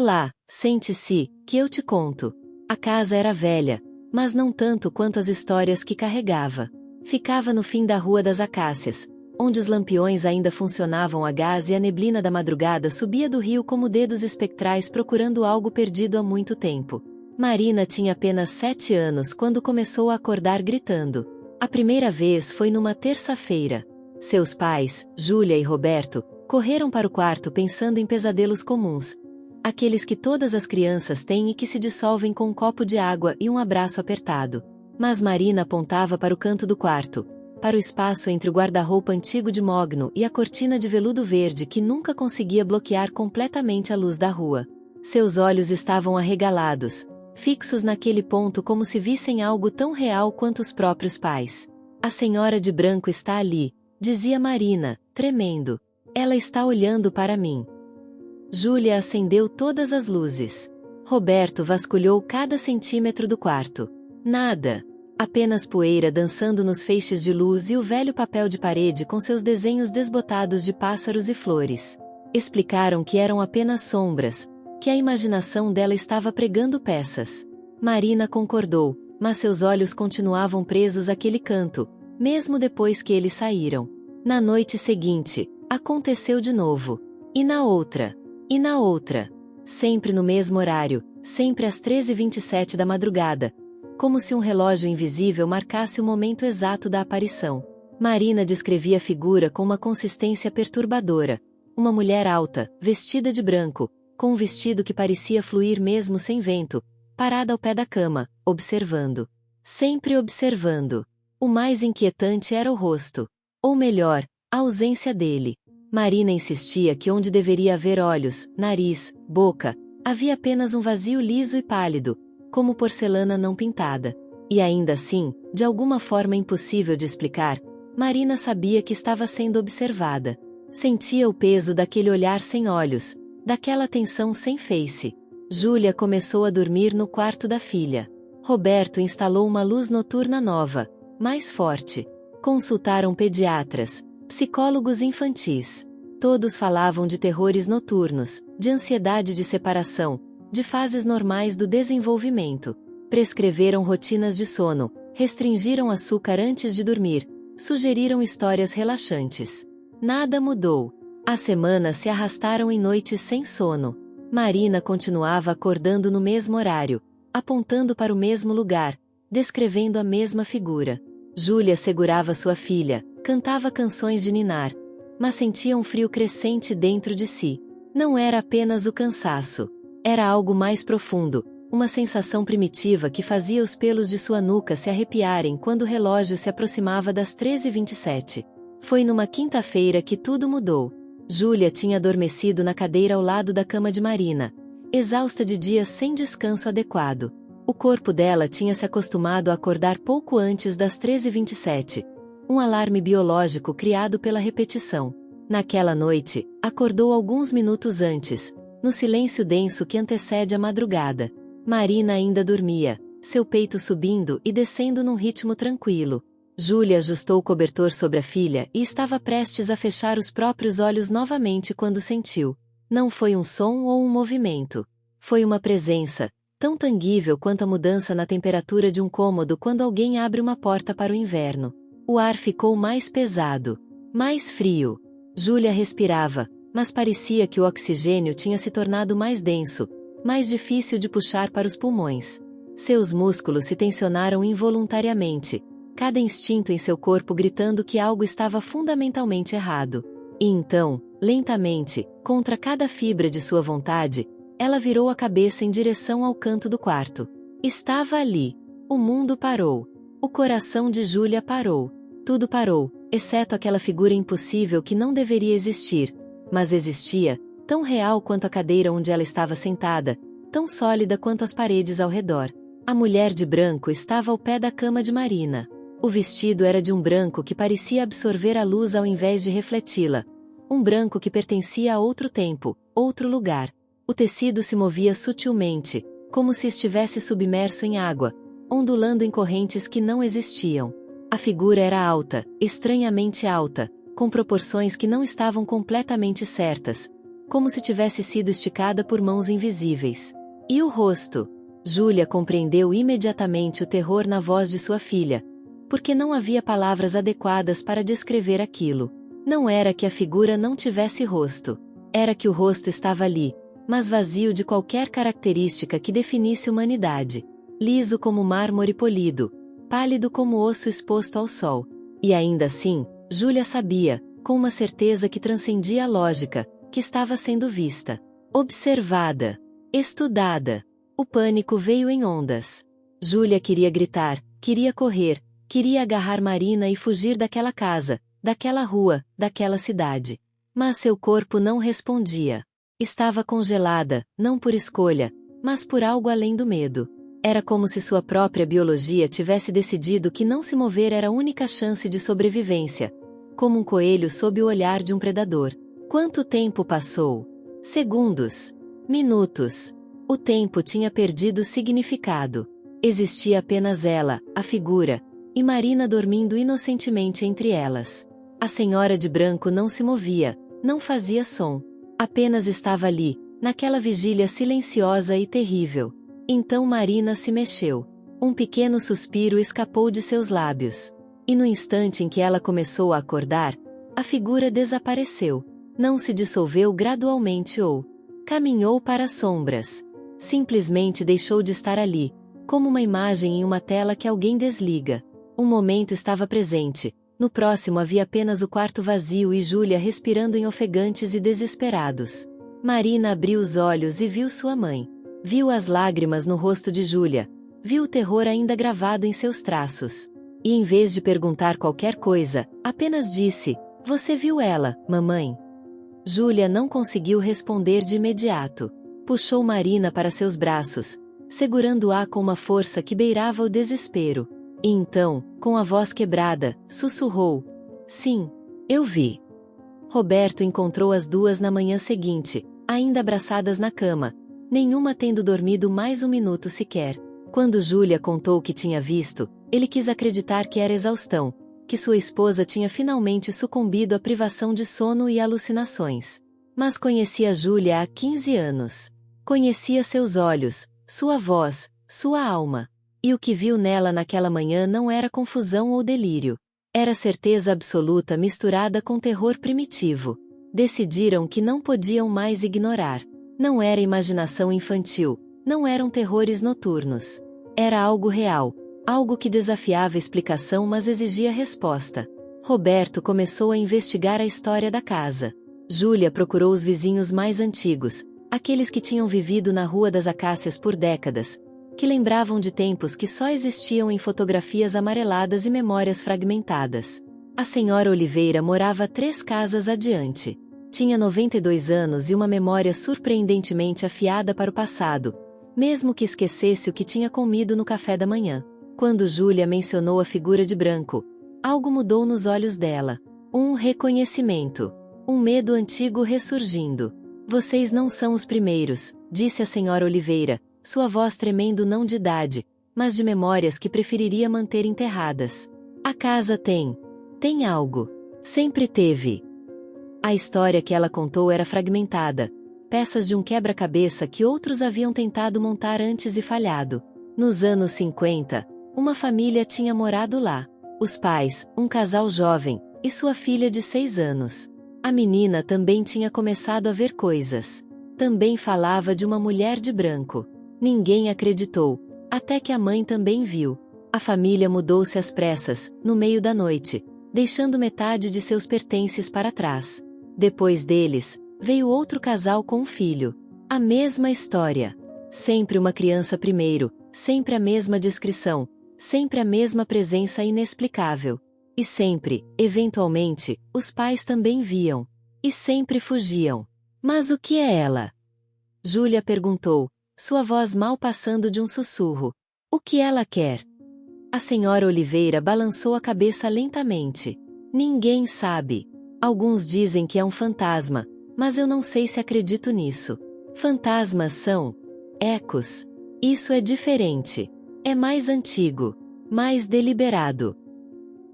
Olá, sente-se, que eu te conto. A casa era velha, mas não tanto quanto as histórias que carregava. Ficava no fim da Rua das Acácias, onde os lampiões ainda funcionavam a gás e a neblina da madrugada subia do rio como dedos espectrais procurando algo perdido há muito tempo. Marina tinha apenas 7 anos quando começou a acordar gritando. A primeira vez foi numa terça-feira. Seus pais, Júlia e Roberto, correram para o quarto pensando em pesadelos comuns. Aqueles que todas as crianças têm e que se dissolvem com um copo de água e um abraço apertado. Mas Marina apontava para o canto do quarto, para o espaço entre o guarda-roupa antigo de mogno e a cortina de veludo verde que nunca conseguia bloquear completamente a luz da rua. Seus olhos estavam arregalados, fixos naquele ponto como se vissem algo tão real quanto os próprios pais. A senhora de branco está ali, dizia Marina, tremendo. Ela está olhando para mim. Júlia acendeu todas as luzes. Roberto vasculhou cada centímetro do quarto. Nada. Apenas poeira dançando nos feixes de luz e o velho papel de parede com seus desenhos desbotados de pássaros e flores. Explicaram que eram apenas sombras, que a imaginação dela estava pregando peças. Marina concordou, mas seus olhos continuavam presos àquele canto, mesmo depois que eles saíram. Na noite seguinte, aconteceu de novo. E na outra. E na outra. Sempre no mesmo horário, sempre às 13h27 da madrugada, como se um relógio invisível marcasse o momento exato da aparição. Marina descrevia a figura com uma consistência perturbadora. Uma mulher alta, vestida de branco, com um vestido que parecia fluir mesmo sem vento, parada ao pé da cama, observando. Sempre observando. O mais inquietante era o rosto. Ou melhor, a ausência dele. Marina insistia que onde deveria haver olhos, nariz, boca, havia apenas um vazio liso e pálido, como porcelana não pintada. E ainda assim, de alguma forma impossível de explicar, Marina sabia que estava sendo observada. Sentia o peso daquele olhar sem olhos, daquela tensão sem face. Júlia começou a dormir no quarto da filha. Roberto instalou uma luz noturna nova, mais forte. Consultaram pediatras, psicólogos infantis. Todos falavam de terrores noturnos, de ansiedade de separação, de fases normais do desenvolvimento. Prescreveram rotinas de sono, restringiram açúcar antes de dormir, sugeriram histórias relaxantes. Nada mudou. As semanas se arrastaram em noites sem sono. Marina continuava acordando no mesmo horário, apontando para o mesmo lugar, descrevendo a mesma figura. Júlia segurava sua filha, cantava canções de ninar, mas sentia um frio crescente dentro de si. Não era apenas o cansaço. Era algo mais profundo, uma sensação primitiva que fazia os pelos de sua nuca se arrepiarem quando o relógio se aproximava das 13h27. Foi numa quinta-feira que tudo mudou. Júlia tinha adormecido na cadeira ao lado da cama de Marina, exausta de dias sem descanso adequado. O corpo dela tinha se acostumado a acordar pouco antes das 13h27. Um alarme biológico criado pela repetição. Naquela noite, acordou alguns minutos antes, no silêncio denso que antecede a madrugada. Marina ainda dormia, seu peito subindo e descendo num ritmo tranquilo. Júlia ajustou o cobertor sobre a filha e estava prestes a fechar os próprios olhos novamente quando sentiu. Não foi um som ou um movimento. Foi uma presença, tão tangível quanto a mudança na temperatura de um cômodo quando alguém abre uma porta para o inverno. O ar ficou mais pesado, mais frio. Júlia respirava, mas parecia que o oxigênio tinha se tornado mais denso, mais difícil de puxar para os pulmões. Seus músculos se tensionaram involuntariamente, cada instinto em seu corpo gritando que algo estava fundamentalmente errado. E então, lentamente, contra cada fibra de sua vontade, ela virou a cabeça em direção ao canto do quarto. Estava ali. O mundo parou. O coração de Júlia parou. Tudo parou, exceto aquela figura impossível que não deveria existir, mas existia, tão real quanto a cadeira onde ela estava sentada, tão sólida quanto as paredes ao redor. A mulher de branco estava ao pé da cama de Marina. O vestido era de um branco que parecia absorver a luz ao invés de refleti-la. Um branco que pertencia a outro tempo, outro lugar. O tecido se movia sutilmente, como se estivesse submerso em água, ondulando em correntes que não existiam. A figura era alta, estranhamente alta, com proporções que não estavam completamente certas. como se tivesse sido esticada por mãos invisíveis. E o rosto? Júlia compreendeu imediatamente o terror na voz de sua filha, porque não havia palavras adequadas para descrever aquilo. Não era que a figura não tivesse rosto. Era que o rosto estava ali, mas vazio de qualquer característica que definisse humanidade. Liso como mármore polido, pálido como osso exposto ao sol. E ainda assim, Júlia sabia, com uma certeza que transcendia a lógica, que estava sendo vista, observada, estudada. O pânico veio em ondas. Júlia queria gritar, queria correr, queria agarrar Marina e fugir daquela casa, daquela rua, daquela cidade. Mas seu corpo não respondia. Estava congelada, não por escolha, mas por algo além do medo. Era como se sua própria biologia tivesse decidido que não se mover era a única chance de sobrevivência, como um coelho sob o olhar de um predador. Quanto tempo passou? Segundos. Minutos. O tempo tinha perdido significado. Existia apenas ela, a figura, e Marina dormindo inocentemente entre elas. A senhora de branco não se movia, não fazia som. Apenas estava ali, naquela vigília silenciosa e terrível. Então Marina se mexeu. Um pequeno suspiro escapou de seus lábios. E no instante em que ela começou a acordar, a figura desapareceu. Não se dissolveu gradualmente ou caminhou para as sombras. Simplesmente deixou de estar ali, como uma imagem em uma tela que alguém desliga. Um momento estava presente, no próximo havia apenas o quarto vazio e Júlia respirando em ofegantes e desesperados. Marina abriu os olhos e viu sua mãe. Viu as lágrimas no rosto de Júlia. Viu o terror ainda gravado em seus traços. E em vez de perguntar qualquer coisa, apenas disse: "Você viu ela, mamãe?" Júlia não conseguiu responder de imediato. Puxou Marina para seus braços, segurando-a com uma força que beirava o desespero. E então, com a voz quebrada, sussurrou: "Sim, eu vi." Roberto encontrou as duas na manhã seguinte, ainda abraçadas na cama, nenhuma tendo dormido mais um minuto sequer. Quando Júlia contou o que tinha visto, ele quis acreditar que era exaustão, que sua esposa tinha finalmente sucumbido à privação de sono e alucinações. Mas conhecia Júlia há 15 anos. Conhecia seus olhos, sua voz, sua alma. E o que viu nela naquela manhã não era confusão ou delírio. Era certeza absoluta misturada com terror primitivo. Decidiram que não podiam mais ignorar. Não era imaginação infantil, não eram terrores noturnos. Era algo real, algo que desafiava explicação mas exigia resposta. Roberto começou a investigar a história da casa. Júlia procurou os vizinhos mais antigos, aqueles que tinham vivido na Rua das Acácias por décadas, que lembravam de tempos que só existiam em fotografias amareladas e memórias fragmentadas. A senhora Oliveira morava 3 casas adiante. Tinha 92 anos e uma memória surpreendentemente afiada para o passado, mesmo que esquecesse o que tinha comido no café da manhã. Quando Júlia mencionou a figura de branco, algo mudou nos olhos dela. Um reconhecimento. Um medo antigo ressurgindo. "Vocês não são os primeiros", disse a senhora Oliveira, sua voz tremendo não de idade, mas de memórias que preferiria manter enterradas. "A casa tem algo. Sempre teve." A história que ela contou era fragmentada, peças de um quebra-cabeça que outros haviam tentado montar antes e falhado. Nos anos 50, uma família tinha morado lá. Os pais, um casal jovem, e sua filha de 6 anos. A menina também tinha começado a ver coisas. Também falava de uma mulher de branco. Ninguém acreditou, até que a mãe também viu. A família mudou-se às pressas, no meio da noite, deixando metade de seus pertences para trás. Depois deles, veio outro casal com um filho. A mesma história. Sempre uma criança primeiro, sempre a mesma descrição, sempre a mesma presença inexplicável. E sempre, eventualmente, os pais também viam. E sempre fugiam. "Mas o que é ela?" Júlia perguntou, sua voz mal passando de um sussurro. "O que ela quer?" A senhora Oliveira balançou a cabeça lentamente. "Ninguém sabe. Alguns dizem que é um fantasma, mas eu não sei se acredito nisso. Fantasmas são ecos. Isso é diferente. É mais antigo, mais deliberado."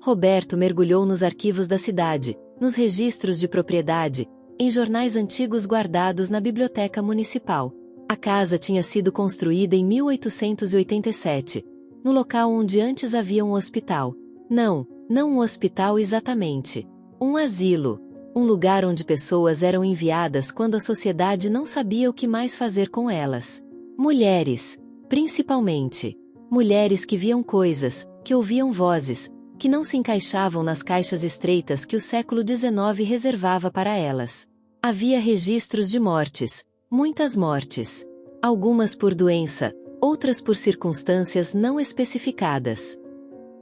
Roberto mergulhou nos arquivos da cidade, nos registros de propriedade, em jornais antigos guardados na biblioteca municipal. A casa tinha sido construída em 1887, no local onde antes havia um hospital. Não um hospital exatamente. Um asilo. Um lugar onde pessoas eram enviadas quando a sociedade não sabia o que mais fazer com elas. Mulheres, principalmente. Mulheres que viam coisas, que ouviam vozes, que não se encaixavam nas caixas estreitas que o século XIX reservava para elas. Havia registros de mortes, muitas mortes. Algumas por doença, outras por circunstâncias não especificadas.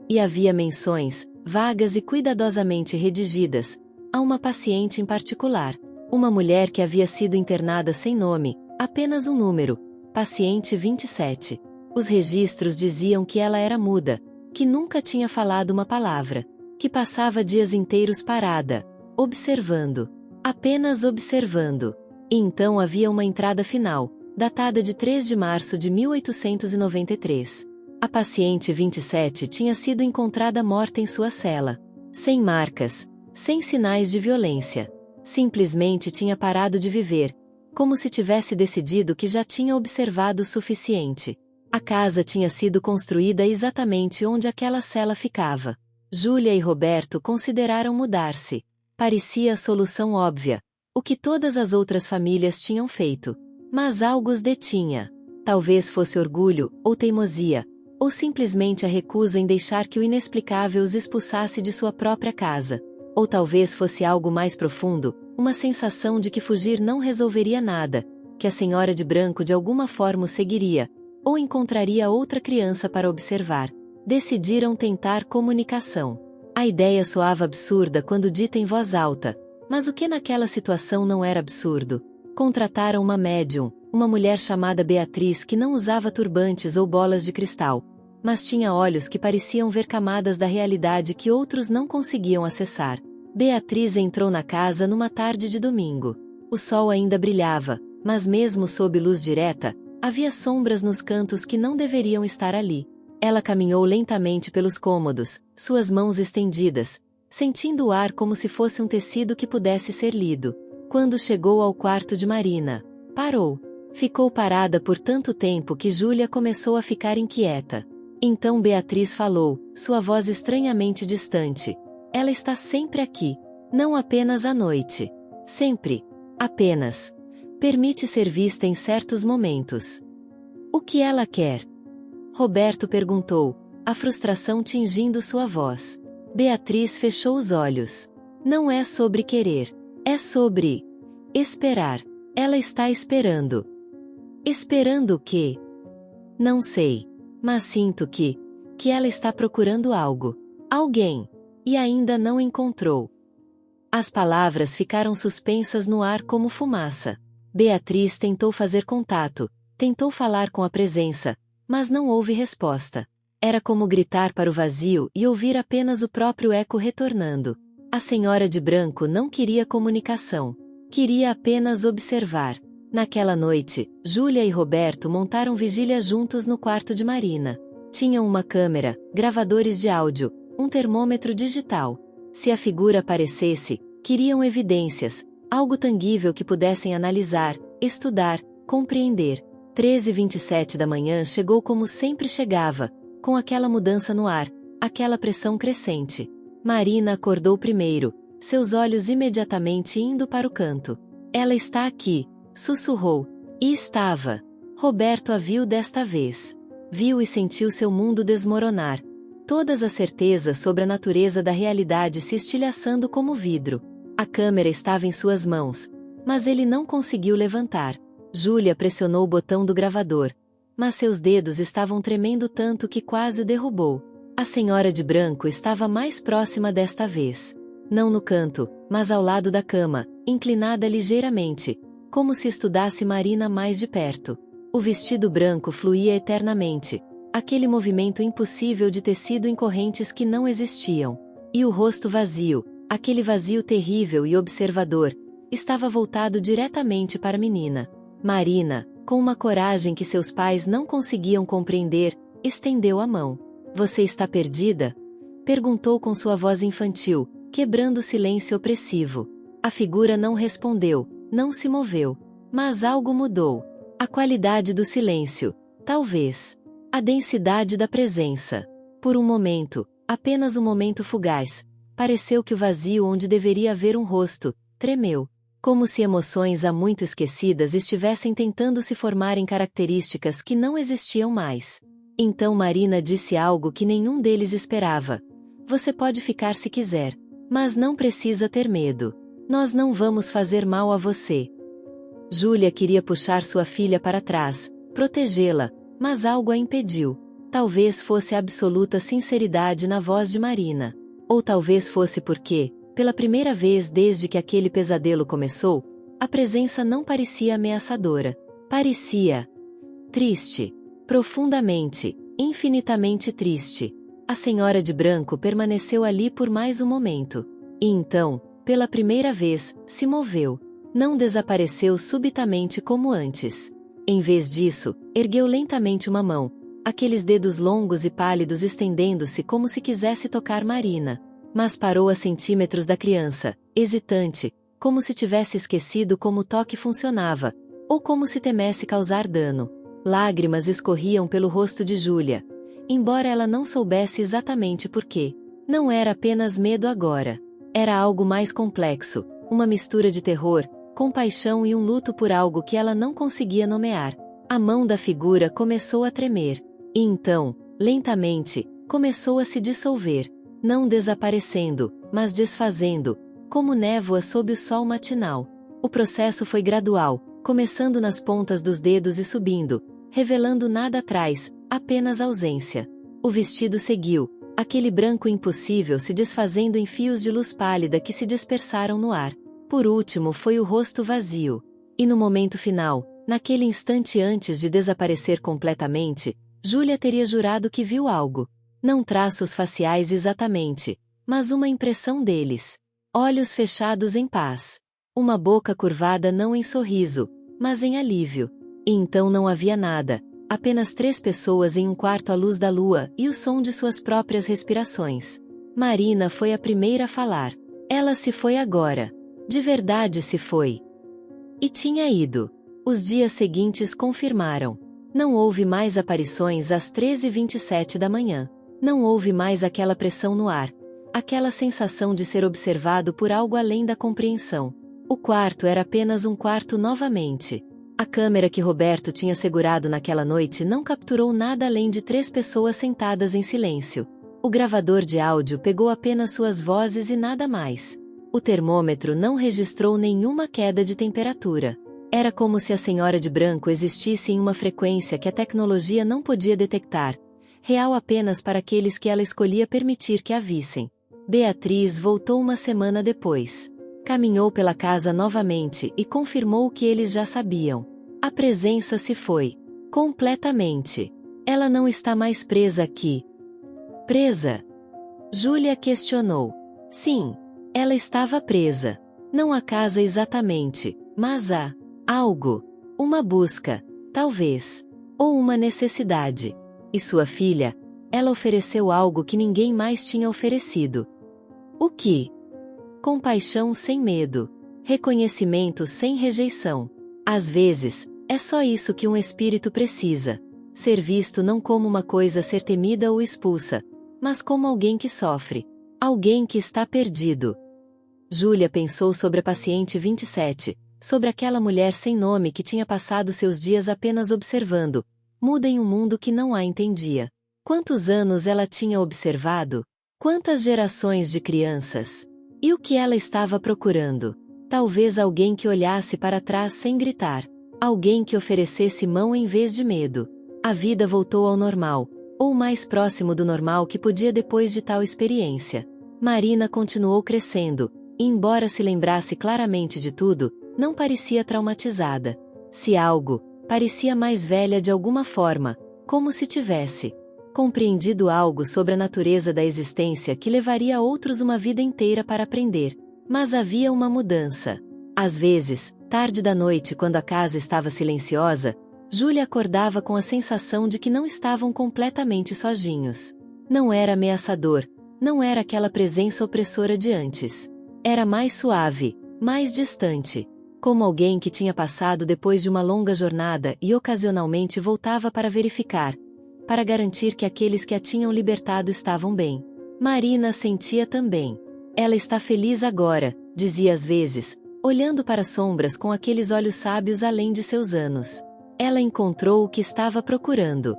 E havia menções, vagas e cuidadosamente redigidas, a uma paciente em particular. Uma mulher que havia sido internada sem nome, apenas um número, paciente 27. Os registros diziam que ela era muda, que nunca tinha falado uma palavra, que passava dias inteiros parada, observando, apenas observando. E então havia uma entrada final, datada de 3 de março de 1893. A paciente 27 tinha sido encontrada morta em sua cela. Sem marcas, sem sinais de violência. Simplesmente tinha parado de viver, como se tivesse decidido que já tinha observado o suficiente. A casa tinha sido construída exatamente onde aquela cela ficava. Júlia e Roberto consideraram mudar-se. Parecia a solução óbvia, o que todas as outras famílias tinham feito. Mas algo os detinha. Talvez fosse orgulho, ou teimosia, ou simplesmente a recusa em deixar que o inexplicável os expulsasse de sua própria casa. Ou talvez fosse algo mais profundo, uma sensação de que fugir não resolveria nada, que a senhora de branco de alguma forma o seguiria, ou encontraria outra criança para observar. Decidiram tentar comunicação. A ideia soava absurda quando dita em voz alta, mas o que naquela situação não era absurdo? Contrataram uma médium, uma mulher chamada Beatriz que não usava turbantes ou bolas de cristal, mas tinha olhos que pareciam ver camadas da realidade que outros não conseguiam acessar. Beatriz entrou na casa numa tarde de domingo. O sol ainda brilhava, mas mesmo sob luz direta, havia sombras nos cantos que não deveriam estar ali. Ela caminhou lentamente pelos cômodos, suas mãos estendidas, sentindo o ar como se fosse um tecido que pudesse ser lido. Quando chegou ao quarto de Marina, parou. Ficou parada por tanto tempo que Júlia começou a ficar inquieta. Então Beatriz falou, sua voz estranhamente distante. Ela está sempre aqui. Não apenas à noite. Sempre. Apenas. Permite ser vista em certos momentos. O que ela quer? Roberto perguntou, a frustração tingindo sua voz. Beatriz fechou os olhos. Não é sobre querer. É sobre esperar. Ela está esperando. Esperando o quê? Não sei. Mas sinto que ela está procurando algo. Alguém. E ainda não encontrou. As palavras ficaram suspensas no ar como fumaça. Beatriz tentou fazer contato, tentou falar com a presença, mas não houve resposta. Era como gritar para o vazio e ouvir apenas o próprio eco retornando. A senhora de branco não queria comunicação. Queria apenas observar. Naquela noite, Júlia e Roberto montaram vigília juntos no quarto de Marina. Tinham uma câmera, gravadores de áudio, um termômetro digital. Se a figura aparecesse, queriam evidências, algo tangível que pudessem analisar, estudar, compreender. 13h27 da manhã chegou como sempre chegava, com aquela mudança no ar, aquela pressão crescente. Marina acordou primeiro, seus olhos imediatamente indo para o canto. Ela está aqui, sussurrou. E estava. Roberto a viu desta vez. Viu e sentiu seu mundo desmoronar. Todas as certezas sobre a natureza da realidade se estilhaçando como vidro. A câmera estava em suas mãos, mas ele não conseguiu levantar. Júlia pressionou o botão do gravador, mas seus dedos estavam tremendo tanto que quase o derrubou. A senhora de branco estava mais próxima desta vez. Não no canto, mas ao lado da cama, inclinada ligeiramente, como se estudasse Marina mais de perto. O vestido branco fluía eternamente, aquele movimento impossível de tecido em correntes que não existiam. E o rosto vazio, aquele vazio terrível e observador, estava voltado diretamente para a menina. Marina, com uma coragem que seus pais não conseguiam compreender, estendeu a mão. Você está perdida? Perguntou com sua voz infantil, quebrando o silêncio opressivo. A figura não respondeu, não se moveu. Mas algo mudou. A qualidade do silêncio, talvez. A densidade da presença. Por um momento, apenas um momento fugaz, pareceu que o vazio onde deveria haver um rosto, tremeu. Como se emoções há muito esquecidas estivessem tentando se formar em características que não existiam mais. Então Marina disse algo que nenhum deles esperava. Você pode ficar se quiser. Mas não precisa ter medo. Nós não vamos fazer mal a você. Júlia queria puxar sua filha para trás, protegê-la, mas algo a impediu. Talvez fosse a absoluta sinceridade na voz de Marina. Ou talvez fosse porque, pela primeira vez desde que aquele pesadelo começou, a presença não parecia ameaçadora. Parecia triste. Profundamente, infinitamente triste. A senhora de branco permaneceu ali por mais um momento. E então, pela primeira vez, se moveu. Não desapareceu subitamente como antes. Em vez disso, ergueu lentamente uma mão, aqueles dedos longos e pálidos estendendo-se como se quisesse tocar Marina. Mas parou a centímetros da criança, hesitante, como se tivesse esquecido como o toque funcionava, ou como se temesse causar dano. Lágrimas escorriam pelo rosto de Júlia. Embora ela não soubesse exatamente por quê. Não era apenas medo agora. Era algo mais complexo, uma mistura de terror, compaixão e um luto por algo que ela não conseguia nomear. A mão da figura começou a tremer. E então, lentamente, começou a se dissolver. Não desaparecendo, mas desfazendo, como névoa sob o sol matinal. O processo foi gradual, começando nas pontas dos dedos e subindo, revelando nada atrás, apenas ausência. O vestido seguiu, aquele branco impossível se desfazendo em fios de luz pálida que se dispersaram no ar. Por último foi o rosto vazio. E no momento final, naquele instante antes de desaparecer completamente, Júlia teria jurado que viu algo. Não traços faciais exatamente, mas uma impressão deles. Olhos fechados em paz. Uma boca curvada não em sorriso, mas em alívio. E então não havia nada. Apenas 3 pessoas em um quarto à luz da lua e o som de suas próprias respirações. Marina foi a primeira a falar. Ela se foi agora. De verdade se foi. E tinha ido. Os dias seguintes confirmaram. Não houve mais aparições às 13h27 da manhã. Não houve mais aquela pressão no ar. Aquela sensação de ser observado por algo além da compreensão. O quarto era apenas um quarto novamente. A câmera que Roberto tinha segurado naquela noite não capturou nada além de 3 pessoas sentadas em silêncio. O gravador de áudio pegou apenas suas vozes e nada mais. O termômetro não registrou nenhuma queda de temperatura. Era como se a senhora de branco existisse em uma frequência que a tecnologia não podia detectar, real apenas para aqueles que ela escolhia permitir que a vissem. Beatriz voltou uma semana depois. Caminhou pela casa novamente e confirmou o que eles já sabiam. A presença se foi. Completamente. Ela não está mais presa aqui. Presa? Júlia questionou. Sim, ela estava presa. Não a casa exatamente, mas a algo. Uma busca, talvez. Ou uma necessidade. E sua filha? Ela ofereceu algo que ninguém mais tinha oferecido. O que? Compaixão sem medo. Reconhecimento sem rejeição. Às vezes, é só isso que um espírito precisa. Ser visto não como uma coisa a ser temida ou expulsa, mas como alguém que sofre. Alguém que está perdido. Júlia pensou sobre a paciente 27, sobre aquela mulher sem nome que tinha passado seus dias apenas observando, muda em um mundo que não a entendia. Quantos anos ela tinha observado? Quantas gerações de crianças? E o que ela estava procurando? Talvez alguém que olhasse para trás sem gritar. Alguém que oferecesse mão em vez de medo. A vida voltou ao normal, ou mais próximo do normal que podia depois de tal experiência. Marina continuou crescendo, e embora se lembrasse claramente de tudo, não parecia traumatizada. Se algo, parecia mais velha de alguma forma, como se tivesse compreendido algo sobre a natureza da existência que levaria outros uma vida inteira para aprender. Mas havia uma mudança. Às vezes, tarde da noite quando a casa estava silenciosa, Júlia acordava com a sensação de que não estavam completamente sozinhos. Não era ameaçador, não era aquela presença opressora de antes. Era mais suave, mais distante. Como alguém que tinha passado depois de uma longa jornada e ocasionalmente voltava para verificar, para garantir que aqueles que a tinham libertado estavam bem. Marina sentia também. Ela está feliz agora, dizia às vezes, olhando para as sombras com aqueles olhos sábios além de seus anos. Ela encontrou o que estava procurando.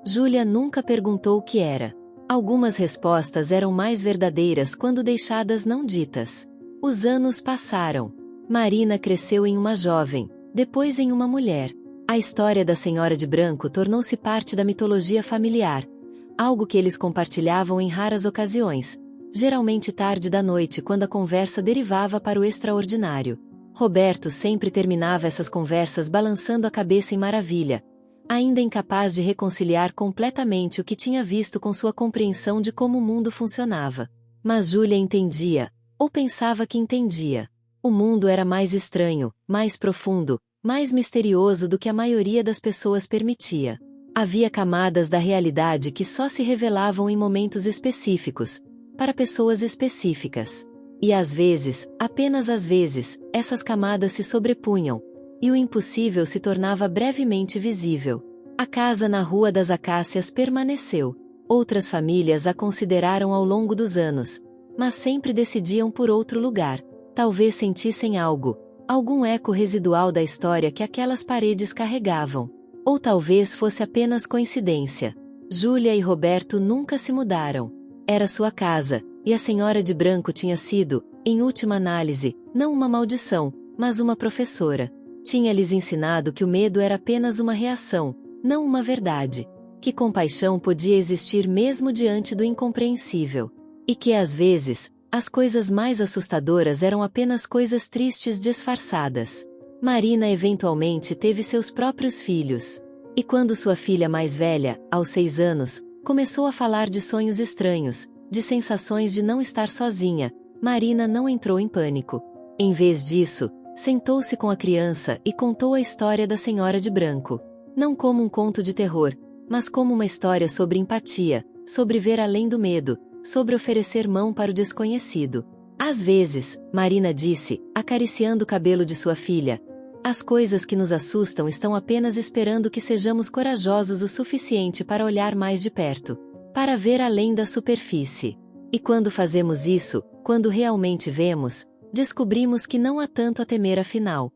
Júlia nunca perguntou o que era. Algumas respostas eram mais verdadeiras quando deixadas não ditas. Os anos passaram. Marina cresceu em uma jovem, depois em uma mulher. A história da Senhora de Branco tornou-se parte da mitologia familiar, algo que eles compartilhavam em raras ocasiões, geralmente tarde da noite quando a conversa derivava para o extraordinário. Roberto sempre terminava essas conversas balançando a cabeça em maravilha, ainda incapaz de reconciliar completamente o que tinha visto com sua compreensão de como o mundo funcionava. Mas Júlia entendia, ou pensava que entendia. O mundo era mais estranho, mais profundo, mais misterioso do que a maioria das pessoas permitia. Havia camadas da realidade que só se revelavam em momentos específicos, para pessoas específicas. E às vezes, apenas às vezes, essas camadas se sobrepunham, e o impossível se tornava brevemente visível. A casa na Rua das Acácias permaneceu. Outras famílias a consideraram ao longo dos anos, mas sempre decidiam por outro lugar. Talvez sentissem algo, algum eco residual da história que aquelas paredes carregavam. Ou talvez fosse apenas coincidência. Júlia e Roberto nunca se mudaram. Era sua casa, e a Senhora de Branco tinha sido, em última análise, não uma maldição, mas uma professora. Tinha-lhes ensinado que o medo era apenas uma reação, não uma verdade. Que compaixão podia existir mesmo diante do incompreensível. E que às vezes, as coisas mais assustadoras eram apenas coisas tristes disfarçadas. Marina eventualmente teve seus próprios filhos. E quando sua filha mais velha, aos 6 anos, começou a falar de sonhos estranhos, de sensações de não estar sozinha, Marina não entrou em pânico. Em vez disso, sentou-se com a criança e contou a história da Senhora de Branco. Não como um conto de terror, mas como uma história sobre empatia, sobre ver além do medo, sobre oferecer mão para o desconhecido. Às vezes, Marina disse, acariciando o cabelo de sua filha, as coisas que nos assustam estão apenas esperando que sejamos corajosos o suficiente para olhar mais de perto, para ver além da superfície. E quando fazemos isso, quando realmente vemos, descobrimos que não há tanto a temer afinal.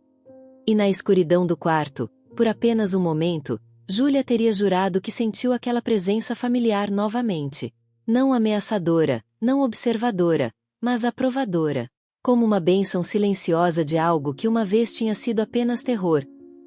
E na escuridão do quarto, por apenas um momento, Júlia teria jurado que sentiu aquela presença familiar novamente. Não ameaçadora, não observadora, mas aprovadora. Como uma bênção silenciosa de algo que uma vez tinha sido apenas terror,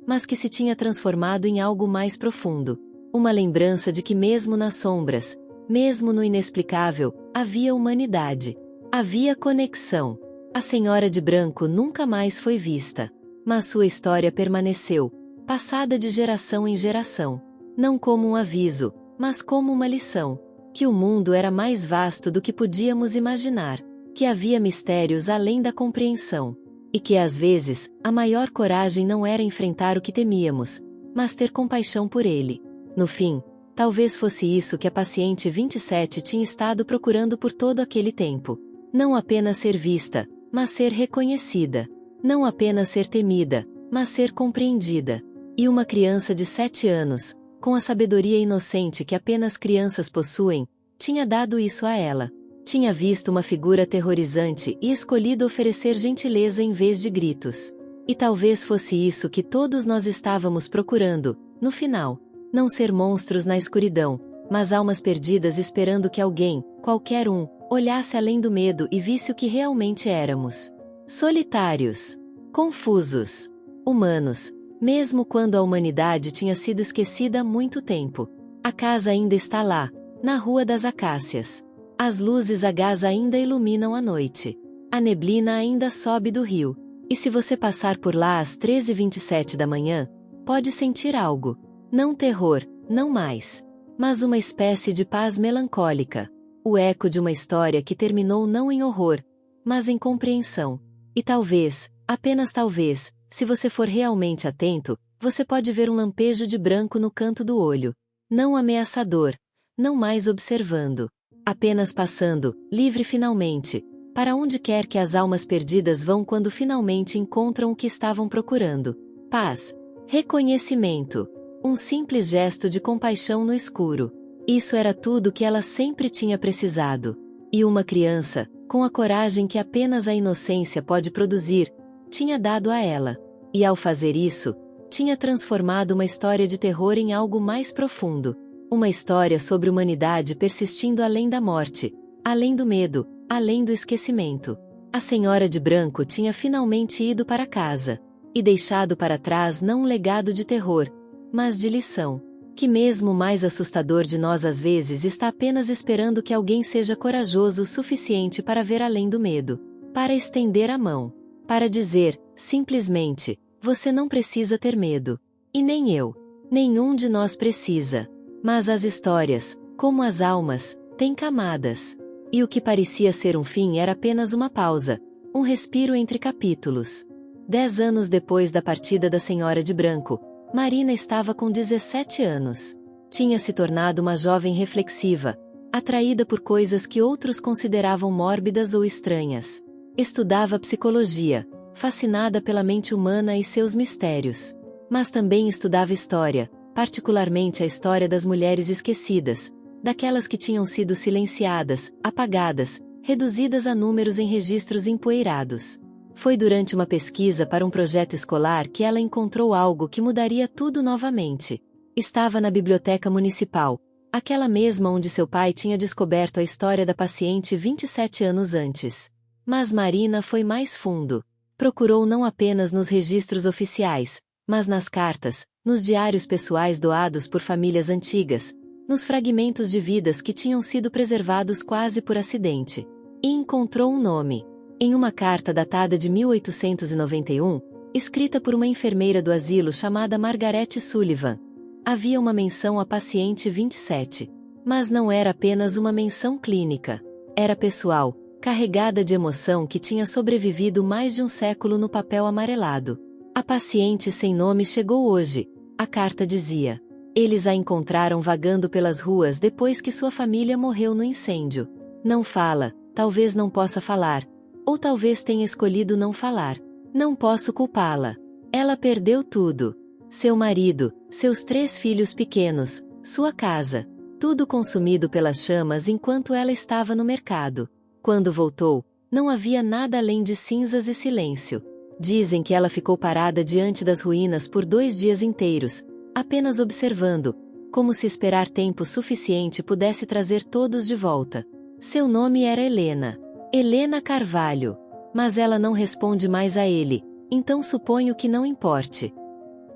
mas que se tinha transformado em algo mais profundo. Uma lembrança de que mesmo nas sombras, mesmo no inexplicável, havia humanidade. Havia conexão. A Senhora de Branco nunca mais foi vista. Mas sua história permaneceu, passada de geração em geração. Não como um aviso, mas como uma lição. Que o mundo era mais vasto do que podíamos imaginar. Que havia mistérios além da compreensão. E que às vezes, a maior coragem não era enfrentar o que temíamos, mas ter compaixão por ele. No fim, talvez fosse isso que a paciente 27 tinha estado procurando por todo aquele tempo. Não apenas ser vista, mas ser reconhecida. Não apenas ser temida, mas ser compreendida. E uma criança de 7 anos, com a sabedoria inocente que apenas crianças possuem, tinha dado isso a ela. Tinha visto uma figura aterrorizante e escolhido oferecer gentileza em vez de gritos. E talvez fosse isso que todos nós estávamos procurando, no final. Não ser monstros na escuridão, mas almas perdidas esperando que alguém, qualquer um, olhasse além do medo e visse o que realmente éramos. Solitários. Confusos. Humanos. Mesmo quando a humanidade tinha sido esquecida há muito tempo. A casa ainda está lá, na Rua das Acácias. As luzes a gás ainda iluminam a noite. A neblina ainda sobe do rio. E se você passar por lá às 13h27 da manhã, pode sentir algo. Não terror, não mais. Mas uma espécie de paz melancólica. O eco de uma história que terminou não em horror, mas em compreensão. E talvez, apenas talvez, se você for realmente atento, você pode ver um lampejo de branco no canto do olho. Não ameaçador, não mais observando. Apenas passando, livre finalmente, Para onde quer que as almas perdidas vão quando finalmente encontram o que estavam procurando? Paz. Reconhecimento. Um simples gesto de compaixão no escuro. Isso era tudo que ela sempre tinha precisado. E uma criança, com a coragem que apenas a inocência pode produzir, tinha dado a ela. E ao fazer isso, tinha transformado uma história de terror em algo mais profundo. Uma história sobre humanidade persistindo além da morte, além do medo, além do esquecimento. A Senhora de Branco tinha finalmente ido para casa, e deixado para trás não um legado de terror, mas de lição. Que mesmo o mais assustador de nós às vezes está apenas esperando que alguém seja corajoso o suficiente para ver além do medo, para estender a mão, para dizer, simplesmente, você não precisa ter medo. E nem eu. Nenhum de nós precisa. Mas as histórias, como as almas, têm camadas. E o que parecia ser um fim era apenas uma pausa, um respiro entre capítulos. 10 anos depois da partida da Senhora de Branco, Marina estava com 17 anos. Tinha se tornado uma jovem reflexiva, atraída por coisas que outros consideravam mórbidas ou estranhas. Estudava psicologia, fascinada pela mente humana e seus mistérios. Mas também estudava história, particularmente a história das mulheres esquecidas, daquelas que tinham sido silenciadas, apagadas, reduzidas a números em registros empoeirados. Foi durante uma pesquisa para um projeto escolar que ela encontrou algo que mudaria tudo novamente. Estava na biblioteca municipal, aquela mesma onde seu pai tinha descoberto a história da paciente 27 anos antes. Mas Marina foi mais fundo. Procurou não apenas nos registros oficiais, mas nas cartas, nos diários pessoais doados por famílias antigas, nos fragmentos de vidas que tinham sido preservados quase por acidente. E encontrou um nome. Em uma carta datada de 1891, escrita por uma enfermeira do asilo chamada Margaret Sullivan, havia uma menção à paciente 27. Mas não era apenas uma menção clínica. Era pessoal, carregada de emoção que tinha sobrevivido mais de um século no papel amarelado. A paciente sem nome chegou hoje, a carta dizia. Eles a encontraram vagando pelas ruas depois que sua família morreu no incêndio. Não fala, talvez não possa falar. Ou talvez tenha escolhido não falar. Não posso culpá-la. Ela perdeu tudo. Seu marido, seus 3 filhos pequenos, sua casa. Tudo consumido pelas chamas enquanto ela estava no mercado. Quando voltou, não havia nada além de cinzas e silêncio. Dizem que ela ficou parada diante das ruínas por 2 dias inteiros, apenas observando, como se esperar tempo suficiente pudesse trazer todos de volta. Seu nome era Helena. Helena Carvalho. Mas ela não responde mais a ele, então suponho que não importe.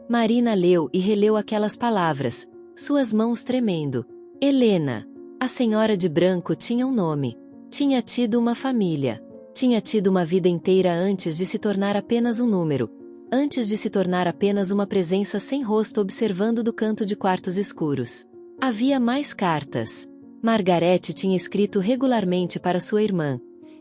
Marina leu e releu aquelas palavras, suas mãos tremendo. Helena. A Senhora de Branco tinha um nome. Tinha tido uma família. Tinha tido uma vida inteira antes de se tornar apenas um número. Antes de se tornar apenas uma presença sem rosto observando do canto de quartos escuros. Havia mais cartas. Margaret tinha escrito regularmente para sua irmã.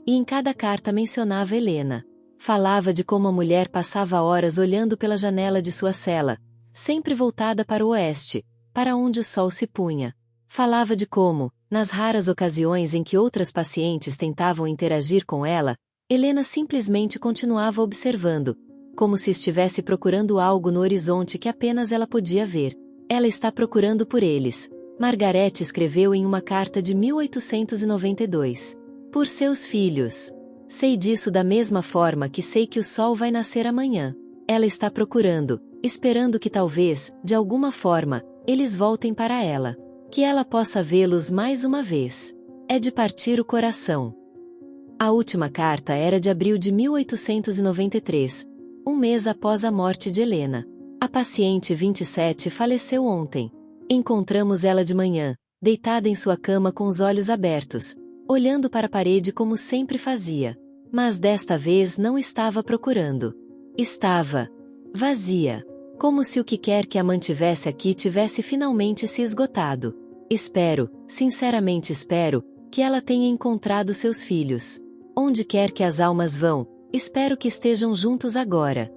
E em cada carta mencionava Helena. Falava de como a mulher passava horas olhando pela janela de sua cela, sempre voltada para o oeste, para onde o sol se punha. Falava de como, nas raras ocasiões em que outras pacientes tentavam interagir com ela, Helena simplesmente continuava observando, como se estivesse procurando algo no horizonte que apenas ela podia ver. Ela está procurando por eles, Margaret escreveu em uma carta de 1892. Por seus filhos. Sei disso da mesma forma que sei que o sol vai nascer amanhã. Ela está procurando, esperando que talvez, de alguma forma, eles voltem para ela. Que ela possa vê-los mais uma vez. É de partir o coração. A última carta era de abril de 1893, um mês após a morte de Helena. A paciente 27 faleceu ontem. Encontramos ela de manhã, deitada em sua cama com os olhos abertos, olhando para a parede como sempre fazia. Mas desta vez não estava procurando. Estava vazia. Como se o que quer que a mantivesse aqui tivesse finalmente se esgotado. Espero, sinceramente espero, que ela tenha encontrado seus filhos. Onde quer que as almas vão, espero que estejam juntos agora.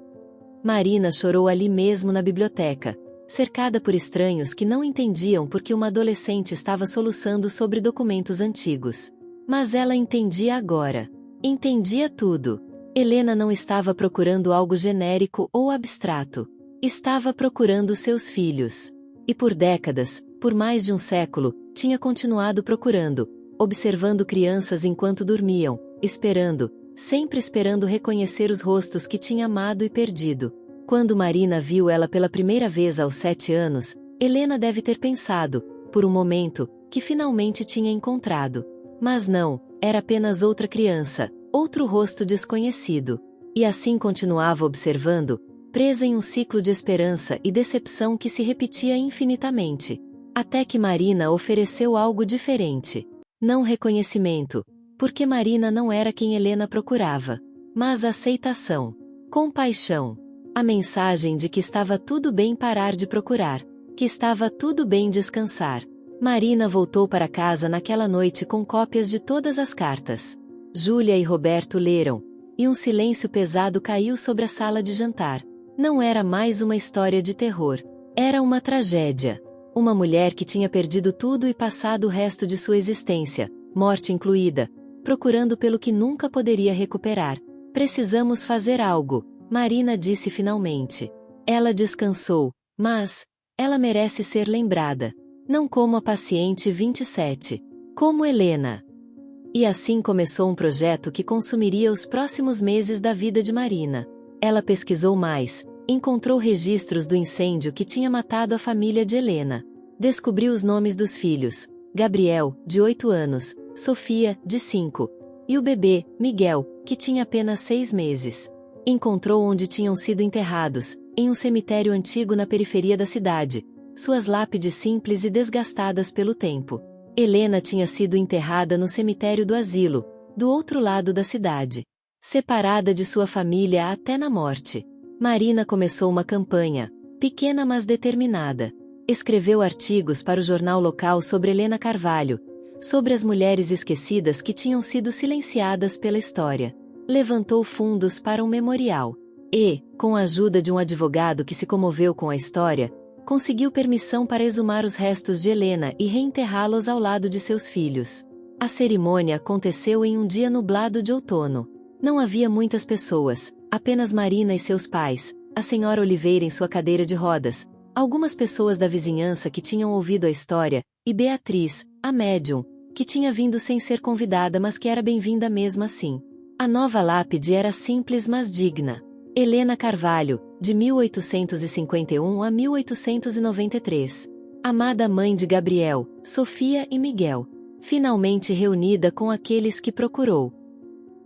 Marina chorou ali mesmo na biblioteca, cercada por estranhos que não entendiam por que uma adolescente estava soluçando sobre documentos antigos. Mas ela entendia agora. Entendia tudo. Helena não estava procurando algo genérico ou abstrato. Estava procurando seus filhos. E por décadas, por mais de um século, tinha continuado procurando, observando crianças enquanto dormiam, esperando, sempre esperando reconhecer os rostos que tinha amado e perdido. Quando Marina viu ela pela primeira vez aos 7 anos, Helena deve ter pensado, por um momento, que finalmente tinha encontrado. Mas não, era apenas outra criança, outro rosto desconhecido. E assim continuava observando, presa em um ciclo de esperança e decepção que se repetia infinitamente. Até que Marina ofereceu algo diferente. Não reconhecimento, porque Marina não era quem Helena procurava, mas aceitação, compaixão. A mensagem de que estava tudo bem parar de procurar, que estava tudo bem descansar. Marina voltou para casa naquela noite com cópias de todas as cartas. Júlia e Roberto leram, e um silêncio pesado caiu sobre a sala de jantar. Não era mais uma história de terror. Era uma tragédia. Uma mulher que tinha perdido tudo e passado o resto de sua existência, morte incluída, procurando pelo que nunca poderia recuperar. Precisamos fazer algo, Marina disse finalmente. Ela descansou, mas ela merece ser lembrada. Não como a paciente 27. Como Helena. E assim começou um projeto que consumiria os próximos meses da vida de Marina. Ela pesquisou mais, encontrou registros do incêndio que tinha matado a família de Helena. Descobriu os nomes dos filhos, Gabriel, de 8 anos, Sofia, de 5, e o bebê, Miguel, que tinha apenas 6 meses. Encontrou onde tinham sido enterrados, em um cemitério antigo na periferia da cidade, suas lápides simples e desgastadas pelo tempo. Helena tinha sido enterrada no cemitério do asilo, do outro lado da cidade. Separada de sua família até na morte. Marina começou uma campanha, pequena mas determinada. Escreveu artigos para o jornal local sobre Helena Carvalho, sobre as mulheres esquecidas que tinham sido silenciadas pela história. Levantou fundos para um memorial. E, com a ajuda de um advogado que se comoveu com a história, conseguiu permissão para exumar os restos de Helena e reenterrá-los ao lado de seus filhos. A cerimônia aconteceu em um dia nublado de outono. Não havia muitas pessoas, apenas Marina e seus pais, a senhora Oliveira em sua cadeira de rodas, algumas pessoas da vizinhança que tinham ouvido a história, e Beatriz, a médium, que tinha vindo sem ser convidada mas que era bem-vinda mesmo assim. A nova lápide era simples mas digna. Helena Carvalho, de 1851 a 1893. Amada mãe de Gabriel, Sofia e Miguel. Finalmente reunida com aqueles que procurou.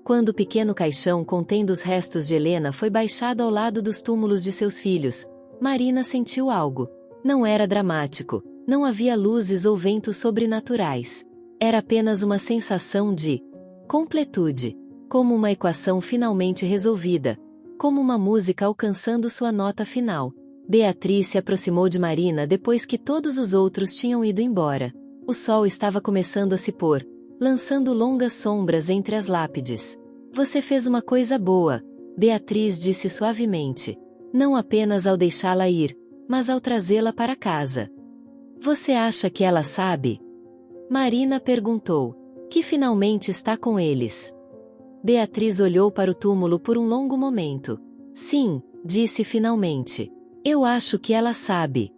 Quando o pequeno caixão contendo os restos de Helena foi baixado ao lado dos túmulos de seus filhos, Marina sentiu algo. Não era dramático, não havia luzes ou ventos sobrenaturais. Era apenas uma sensação de completude, como uma equação finalmente resolvida, como uma música alcançando sua nota final. Beatriz se aproximou de Marina depois que todos os outros tinham ido embora. O sol estava começando a se pôr, lançando longas sombras entre as lápides. Você fez uma coisa boa, Beatriz disse suavemente. Não apenas ao deixá-la ir, mas ao trazê-la para casa. Você acha que ela sabe? Marina perguntou. Que finalmente está com eles. Beatriz olhou para o túmulo por um longo momento. Sim, disse finalmente. Eu acho que ela sabe.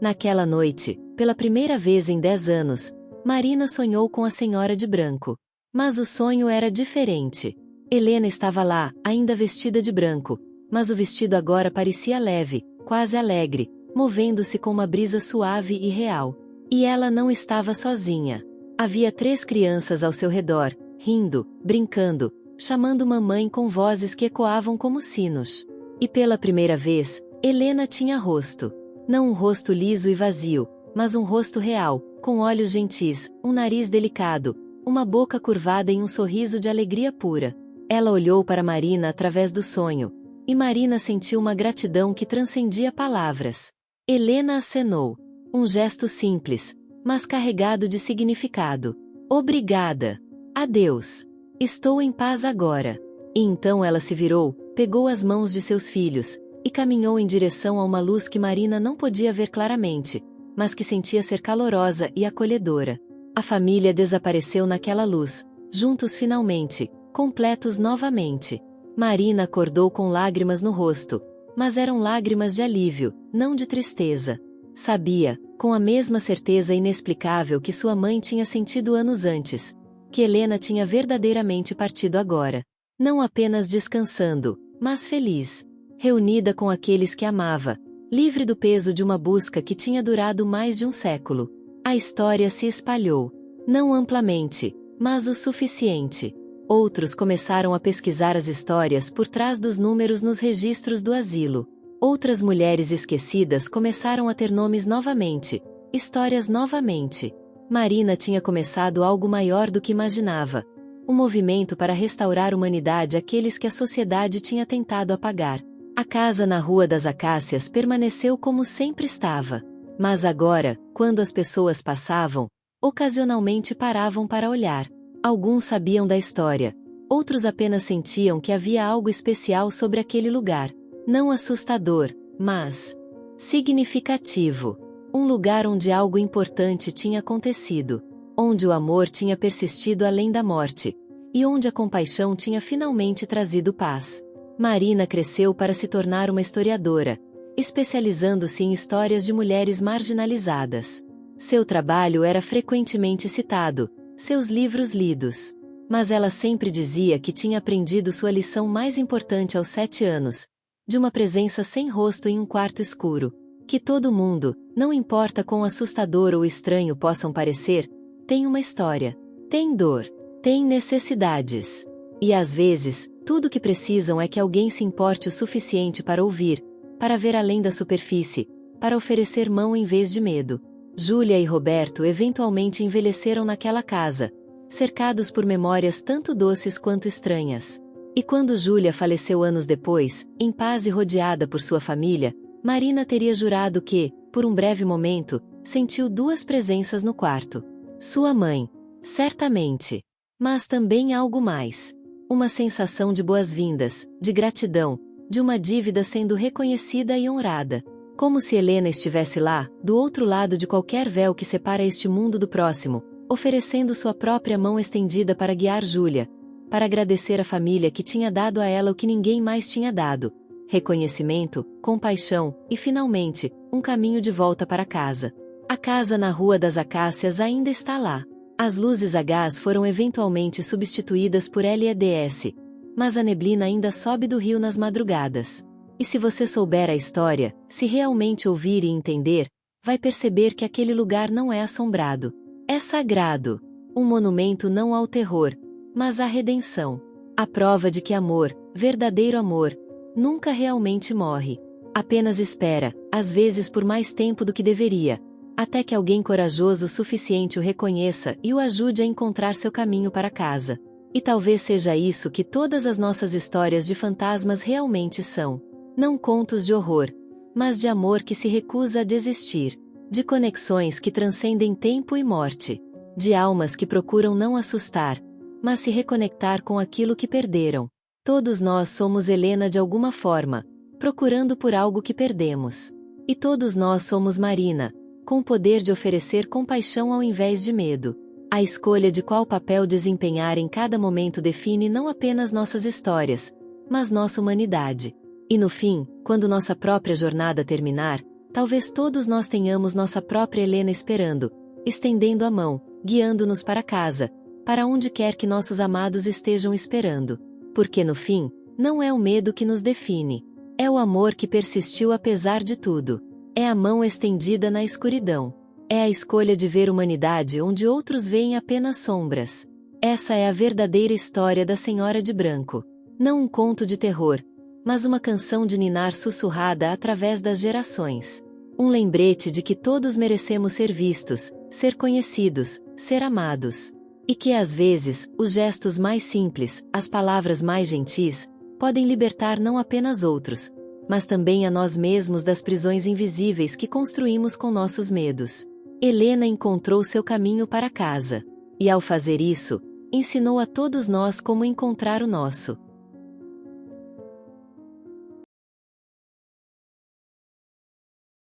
Naquela noite, pela primeira vez em 10 anos, Marina sonhou com a senhora de branco. Mas o sonho era diferente. Helena estava lá, ainda vestida de branco, mas o vestido agora parecia leve, quase alegre, movendo-se com uma brisa suave e real. E ela não estava sozinha. Havia 3 crianças ao seu redor, rindo, brincando, chamando mamãe com vozes que ecoavam como sinos. E pela primeira vez, Helena tinha rosto. Não um rosto liso e vazio, mas um rosto real, com olhos gentis, um nariz delicado, uma boca curvada em um sorriso de alegria pura. Ela olhou para Marina através do sonho, e Marina sentiu uma gratidão que transcendia palavras. Helena acenou. Um gesto simples, mas carregado de significado. Obrigada. Adeus. Estou em paz agora. E então ela se virou, pegou as mãos de seus filhos, e caminhou em direção a uma luz que Marina não podia ver claramente, mas que sentia ser calorosa e acolhedora. A família desapareceu naquela luz, juntos finalmente, completos novamente. Marina acordou com lágrimas no rosto, mas eram lágrimas de alívio, não de tristeza. Sabia, com a mesma certeza inexplicável que sua mãe tinha sentido anos antes, que Helena tinha verdadeiramente partido agora. Não apenas descansando, mas feliz. Reunida com aqueles que amava, livre do peso de uma busca que tinha durado mais de um século. A história se espalhou. Não amplamente, mas o suficiente. Outros começaram a pesquisar as histórias por trás dos números nos registros do asilo. Outras mulheres esquecidas começaram a ter nomes novamente, histórias novamente. Marina tinha começado algo maior do que imaginava. Um movimento para restaurar a humanidade àqueles que a sociedade tinha tentado apagar. A casa na Rua das Acácias permaneceu como sempre estava. Mas agora, quando as pessoas passavam, ocasionalmente paravam para olhar. Alguns sabiam da história, outros apenas sentiam que havia algo especial sobre aquele lugar. Não assustador, mas significativo. Um lugar onde algo importante tinha acontecido, onde o amor tinha persistido além da morte, e onde a compaixão tinha finalmente trazido paz. Marina cresceu para se tornar uma historiadora, especializando-se em histórias de mulheres marginalizadas. Seu trabalho era frequentemente citado, seus livros lidos. Mas ela sempre dizia que tinha aprendido sua lição mais importante aos 7 anos, de uma presença sem rosto em um quarto escuro. Que todo mundo, não importa quão assustador ou estranho possam parecer, tem uma história, tem dor, tem necessidades. E às vezes, tudo o que precisam é que alguém se importe o suficiente para ouvir, para ver além da superfície, para oferecer mão em vez de medo. Júlia e Roberto eventualmente envelheceram naquela casa, cercados por memórias tanto doces quanto estranhas. E quando Júlia faleceu anos depois, em paz e rodeada por sua família, Marina teria jurado que, por um breve momento, sentiu duas presenças no quarto. Sua mãe, certamente. Mas também algo mais. Uma sensação de boas-vindas, de gratidão, de uma dívida sendo reconhecida e honrada. Como se Helena estivesse lá, do outro lado de qualquer véu que separa este mundo do próximo, oferecendo sua própria mão estendida para guiar Júlia, para agradecer a família que tinha dado a ela o que ninguém mais tinha dado: reconhecimento, compaixão e, finalmente, um caminho de volta para casa. A casa na Rua das Acácias ainda está lá. As luzes a gás foram eventualmente substituídas por LEDs, mas a neblina ainda sobe do rio nas madrugadas. E se você souber a história, se realmente ouvir e entender, vai perceber que aquele lugar não é assombrado. É sagrado. Um monumento não ao terror, mas à redenção. A prova de que amor, verdadeiro amor, nunca realmente morre. Apenas espera, às vezes por mais tempo do que deveria, até que alguém corajoso o suficiente o reconheça e o ajude a encontrar seu caminho para casa. E talvez seja isso que todas as nossas histórias de fantasmas realmente são. Não contos de horror, mas de amor que se recusa a desistir, de conexões que transcendem tempo e morte, de almas que procuram não assustar, mas se reconectar com aquilo que perderam. Todos nós somos Helena de alguma forma, procurando por algo que perdemos. E todos nós somos Marina, com o poder de oferecer compaixão ao invés de medo. A escolha de qual papel desempenhar em cada momento define não apenas nossas histórias, mas nossa humanidade. E no fim, quando nossa própria jornada terminar, talvez todos nós tenhamos nossa própria Helena esperando, estendendo a mão, guiando-nos para casa, para onde quer que nossos amados estejam esperando. Porque no fim, não é o medo que nos define. É o amor que persistiu apesar de tudo. É a mão estendida na escuridão. É a escolha de ver humanidade onde outros veem apenas sombras. Essa é a verdadeira história da Senhora de Branco. Não um conto de terror, mas uma canção de ninar sussurrada através das gerações. Um lembrete de que todos merecemos ser vistos, ser conhecidos, ser amados. E que às vezes, os gestos mais simples, as palavras mais gentis, podem libertar não apenas outros, mas também a nós mesmos das prisões invisíveis que construímos com nossos medos. Helena encontrou seu caminho para casa. E ao fazer isso, ensinou a todos nós como encontrar o nosso.